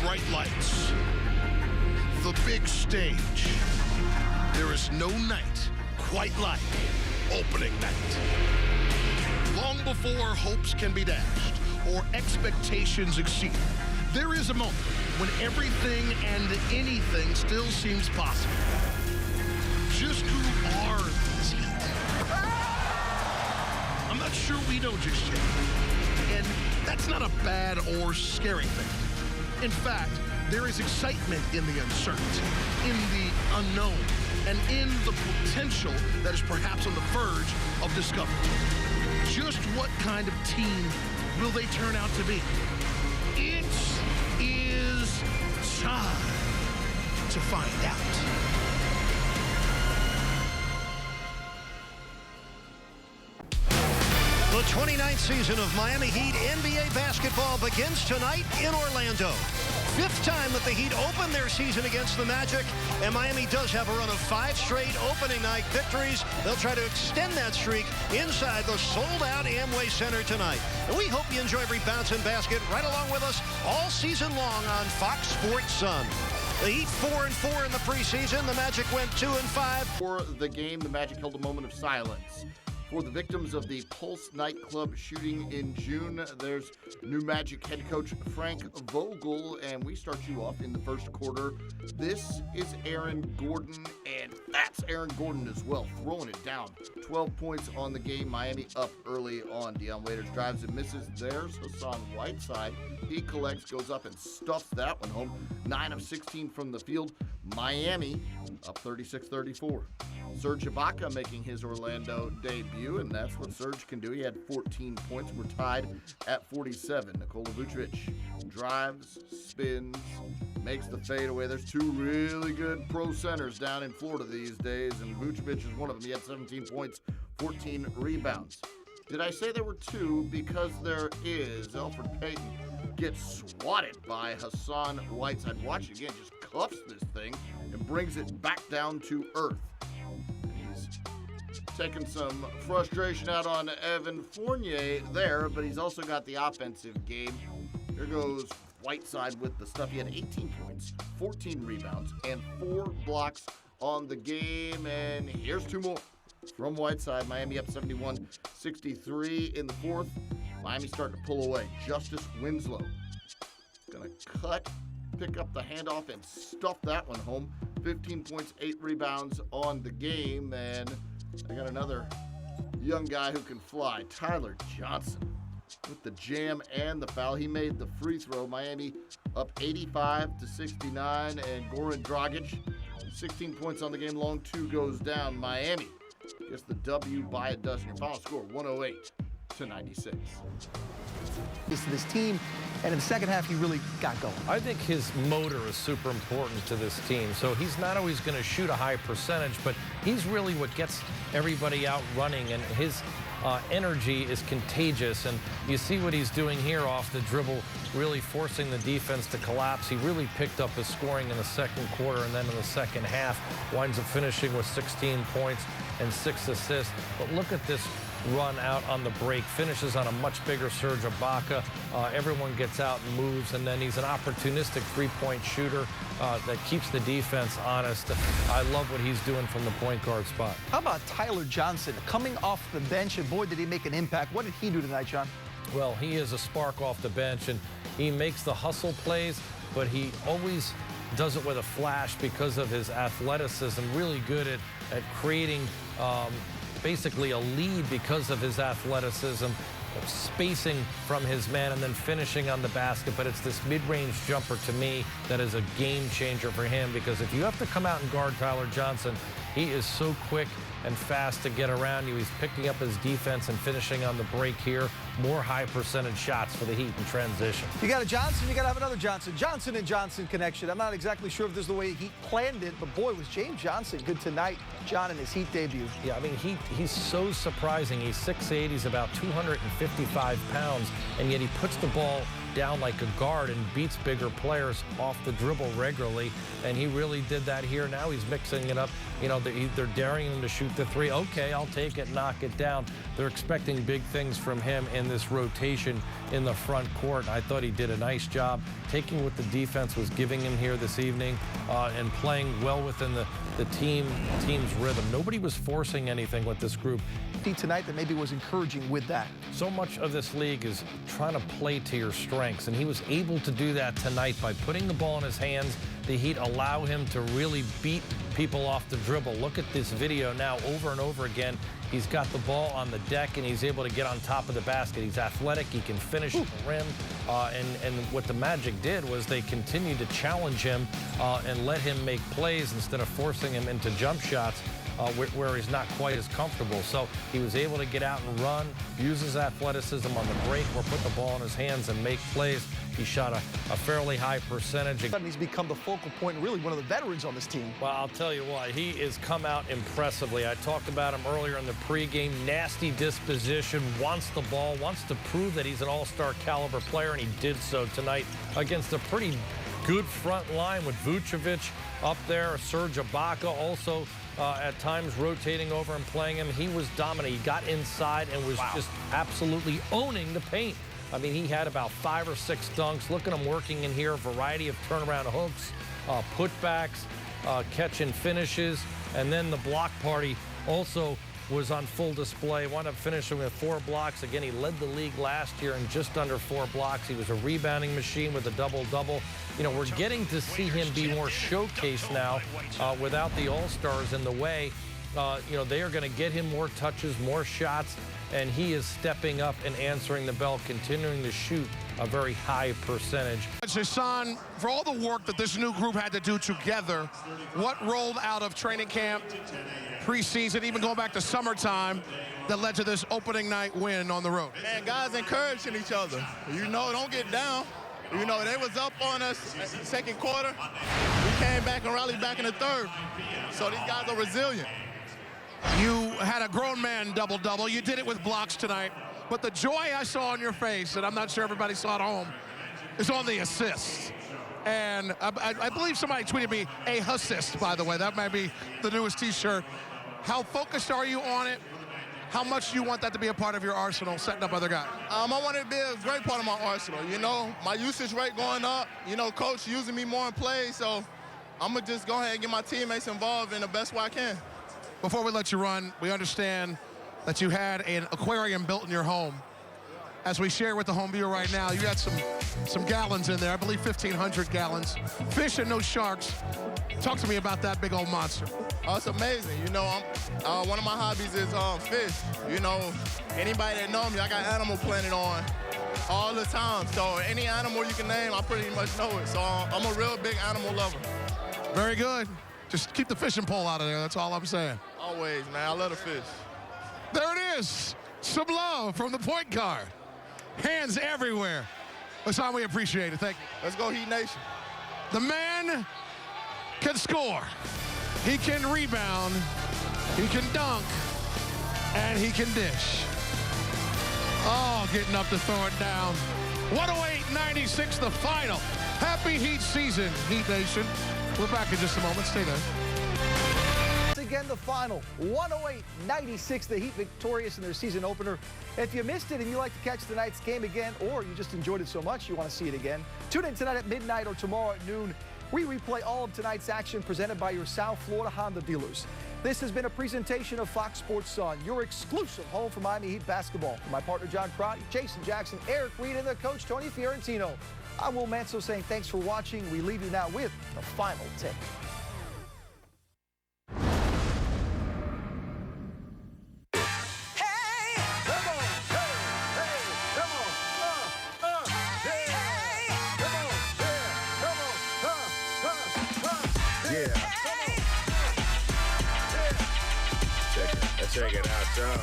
bright lights, the big stage. There is no night quite like opening night. Long before hopes can be dashed or expectations exceeded, there is a moment when everything and anything still seems possible. Just who are these Heat? I'm not sure we know just yet. And that's not a bad or scary thing. In fact, there is excitement in the uncertainty, in the unknown, and in the potential that is perhaps on the verge of discovery. Just what kind of team will they turn out to be? It is time to find out. The 29th season of Miami Heat NBA basketball begins tonight in Orlando. 5th time that the Heat open their season against the Magic, and Miami does have a run of 5 straight opening night victories. They'll try to extend that streak inside the sold-out Amway Center tonight. And we hope you enjoy every bounce and basket right along with us all season long on Fox Sports Sun. The Heat 4-4 in the preseason. The Magic went 2-5. For the game, the Magic held a moment of silence for the victims of the Pulse nightclub shooting in June. There's new Magic head coach Frank Vogel, and we start you off in the first quarter. This is Aaron Gordon, and that's Aaron Gordon as well, throwing it down. 12 points on the game. Miami up early on. Deion Waiters drives and misses. There's Hassan Whiteside. He collects, goes up and stuffs that one home. 9 of 16 from the field. Miami up 36-34. Serge Ibaka making his Orlando debut, and that's what Serge can do. He had 14 points. We're tied at 47. Nikola Vucevic drives, spins, makes the fadeaway. There's 2 really good pro centers down in Florida these days, and Vucevic is one of them. He had 17 points, 14 rebounds. Did I say there were 2? Because there is. Elfrid Payton gets swatted by Hassan Whiteside. Watch again, just cuffs this thing and brings it back down to earth. Taking some frustration out on Evan Fournier there, but he's also got the offensive game. Here goes Whiteside with the stuff. He had 18 points, 14 rebounds, and 4 blocks on the game. And here's 2 more from Whiteside. Miami up 71-63 in the 4th. Miami starting to pull away. Justice Winslow gonna cut, pick up the handoff, and stuff that one home. 15 points, 8 rebounds on the game. And I got another young guy who can fly, Tyler Johnson, with the jam and the foul. He made the free throw. Miami up 85-69, and Goran Dragic, 16 points on the game. Long 2 goes down. Miami gets the W by a dozen. Your final score, 108-96. This team, and in the second half, he really got going. I think his motor is super important to this team. So he's not always going to shoot a high percentage, but he's really what gets everybody out running, and his energy is contagious. And you see what he's doing here off the dribble, really forcing the defense to collapse. He really picked up his scoring in the second quarter, and then in the second half, winds up finishing with 16 points and 6 assists. But look at this run out on the break, finishes on a much bigger Serge Ibaka. Everyone gets out and moves, and then he's an opportunistic three-point shooter that keeps the defense honest. I love what he's doing from the point guard spot. How about Tyler Johnson coming off the bench, and boy, did he make an impact. What did he do tonight, John? Well, he is a spark off the bench, and he makes the hustle plays, but he always does it with a flash because of his athleticism. Really good at creating basically a lead because of his athleticism, spacing from his man and then finishing on the basket. But it's this mid-range jumper to me that is a game changer for him, because if you have to come out and guard Tyler Johnson, he is so quick and fast to get around you. He's picking up his defense and finishing on the break here. More high percentage shots for the Heat in transition. You got a Johnson, you got to have another Johnson. Johnson and Johnson connection. I'm not exactly sure if this is the way he planned it, but boy, was James Johnson good tonight, John, in his Heat debut. Yeah, I mean, he's so surprising. He's 6'8", he's about 255 pounds, and yet he puts the ball down like a guard and beats bigger players off the dribble regularly, and he really did that here. Now he's mixing it up. You know, they're daring him to shoot shoot the three. Okay, I'll take it, knock it down. They're expecting big things from him in this rotation in the front court. I thought he did a nice job taking what the defense was giving him here this evening and playing well within the team's rhythm. Nobody was forcing anything with this group. Tonight that maybe was encouraging with that. So much of this league is trying to play to your strengths, and he was able to do that tonight by putting the ball in his hands. The Heat allow him to really beat people off the dribble. Look at this video now over and over again. He's got the ball on the deck, and he's able to get on top of the basket. He's athletic. He can finish at the rim. And what the Magic did was they continued to challenge him and let him make plays instead of forcing him into jump shots where he's not quite as comfortable. So he was able to get out and run, use his athleticism on the break, or put the ball in his hands and make plays. He shot a fairly high percentage. He's become the focal point and really one of the veterans on this team. Well, I'll tell you what, he has come out impressively. I talked about him earlier in the pregame. Nasty disposition, wants the ball, wants to prove that he's an all-star caliber player, and he did so tonight against a pretty good front line with Vucevic up there. Serge Ibaka also at times rotating over and playing him. He was dominant. He got inside and was just absolutely owning the paint. I mean, he had about 5 or 6 dunks. Look at him working in here, a variety of turnaround hooks, putbacks, catch and finishes. And then the block party also was on full display. Wound up finishing with 4 blocks. Again, he led the league last year in just under 4 blocks. He was a rebounding machine with a double-double. You know, we're getting to see him be more showcased now without the All-Stars in the way. You know, they are going to get him more touches, more shots, and he is stepping up and answering the bell, continuing to shoot a very high percentage. Hassan, for all the work that this new group had to do together, what rolled out of training camp, preseason, even going back to summertime, that led to this opening night win on the road? Man, guys encouraging each other. You know, don't get down. You know, they was up on us second quarter. We came back and rallied back in the third. So these guys are resilient. You had a grown man double-double. You did it with blocks tonight. But the joy I saw on your face, and I'm not sure everybody saw at home, is on the assist. And I believe somebody tweeted me, a assist, by the way. That might be the newest T-shirt. How focused are you on it? How much do you want that to be a part of your arsenal, setting up other guys? I want it to be a great part of my arsenal. You know, my usage rate going up. You know, coach using me more in plays. So I'm going to just go ahead and get my teammates involved in the best way I can. Before we let you run, we understand that you had an aquarium built in your home. As we share with the home viewer right now, you had some gallons in there, I believe 1,500 gallons. Fish and no sharks. Talk to me about that big old monster. Oh, it's amazing. You know, one of my hobbies is fish. You know, anybody that knows me, I got Animal Planet on all the time. So any animal you can name, I pretty much know it. So I'm a real big animal lover. Very good. Just keep the fishing pole out of there. That's all I'm saying. Always, man. I love the fish. There it is. Some love from the point guard. Hands everywhere. Hassan, we appreciate it. Thank you. Let's go, Heat Nation. The man can score. He can rebound. He can dunk. And he can dish. Oh, getting up to throw it down. 108-96, the final. Happy Heat season, Heat Nation. We're back in just a moment. Stay there. Again, the final, 108-96, the Heat victorious in their season opener. If you missed it and you like to catch tonight's game again, or you just enjoyed it so much you want to see it again, tune in tonight at midnight or tomorrow at noon. We replay all of tonight's action presented by your South Florida Honda dealers. This has been a presentation of Fox Sports Sun, your exclusive home for Miami Heat basketball. For my partner John Crotty, Jason Jackson, Eric Reed, and the coach Tony Fiorentino, I'm Will Manso saying thanks for watching. We leave you now with the final tip. Check it out, y'all.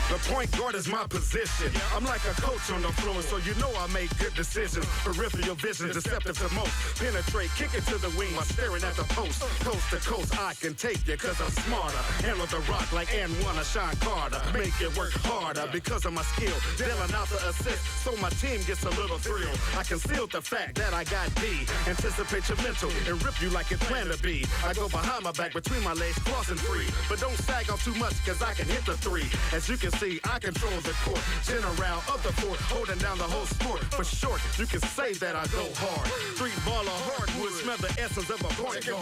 The The point guard is my position. I'm like a coach on the floor, so you know I make good decisions. Peripheral vision, deceptive to most. Penetrate, kick it to the wing while staring at the post. Coast to coast, I can take it cause I'm smarter. Handle the rock like N1 or Sean Carter. Make it work harder because of my skill. Dealing out the assist, so my team gets a little thrill. I conceal the fact that I got D. Anticipate your mental and rip you like it planned to be. I go behind my back, between my legs, crossing free. But don't sag off too much cause I can hit the three. As you can see, I control the court. General of the fort, holding down the whole sport. For short, you can say that I go hard. Street baller, hardwood, smell the essence of a point guard.